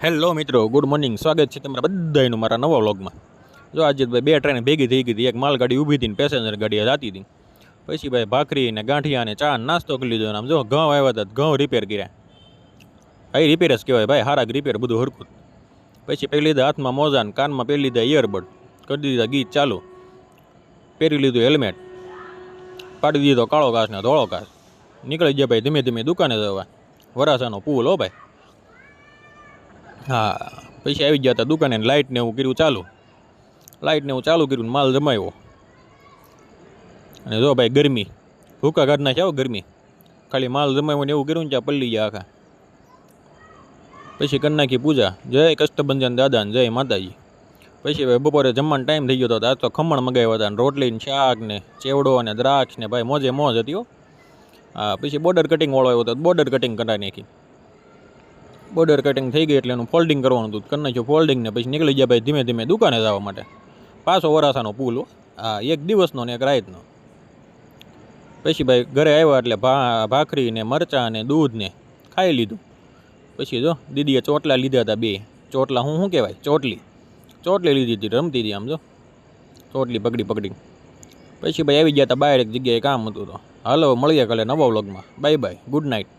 Hello મિત્રો, good morning. સ્વાગત છે તમારા બધાનું મારા નવા વ્લોગમાં. જો આજે ભાઈ બે ટ્રેન ભેગી થઈ ગઈ હતી. એક માલગાડી ઊભી હતી ને પેસેન્જર ગાડી જતી હતી. પછી ભાઈ ભાખરી ને ગાંઠિયા ને ચા નાસ્તો કરી લીધો. આમ જો ઘઉં આવ્યા હતા, ઘઉં રિપેર કર્યા. ભાઈ રિપેર જ કહેવાય ભાઈ, હારા રિપેર બધું હરખું. પછી પહેરી લીધા હાથમાં મોજા ને કાનમાં પહેરી લીધા ઇયરબડ, કરી દીધા ગીત ચાલુ, પહેરી લીધું હેલ્મેટ, પાડી દીધો કાળો ઘાસ ને ધોળો ઘાસ. નીકળી ગયા ભાઈ ધીમે ધીમે દુકાને જવા. વરાસાનો પુલ હો ભાઈ. હા, પછી આવી ગયા હતા દુકાને. લાઇટ ને એવું કર્યું ચાલુ, લાઇટ ને એવું ચાલુ કર્યું, માલ જમાવ્યો. અને જો ભાઈ ગરમી ભૂકા કાઢ નાખ્યા આવો ગરમી. ખાલી માલ જમાવ્યો ને એવું કર્યું ને ત્યાં પલ્લી ગયા આખા. પછી કરી નાખી પૂજા. જય કષ્ટભંજન દાદા ને જય માતાજી. પછી ભાઈ બપોરે જમવાનો ટાઈમ થઈ ગયો હતો. આજ તો ખમણ મગાવ્યા હતા, રોટલી ને શાક ને ચેવડો અને દ્રાક્ષ ને ભાઈ મોજે મોજ હતી હો. હા, પછી બોર્ડર કટિંગ વાળો આવ્યો હતો, બોર્ડર કટિંગ કરાવી નાખી. બોર્ડર કટિંગ થઈ ગઈ એટલે એનું ફોલ્ડિંગ કરવાનું હતું, કરી નાખ્યું ફોલ્ડિંગ ને પછી નીકળી ગયા ભાઈ ધીમે ધીમે દુકાને જવા માટે. પાછો વરાસાનો પુલ. હા, એક દિવસનો ને એક રાતનો. પછી ભાઈ ઘરે આવ્યા એટલે ભાખરી ને મરચાં ને દૂધ ને ખાઈ લીધું. પછી જો દીદીએ ચોટલા લીધા હતા, બે ચોટલા. શું કહેવાય, ચોટલી લીધી હતી, રમતી હતી આમ જો ચોટલી પકડી. પછી ભાઈ આવી ગયા હતા બહાર એક જગ્યાએ, કામ હતું તો. હાલો મળીએ કાલે નવા વ્લોગમાં. Bye bye, good night.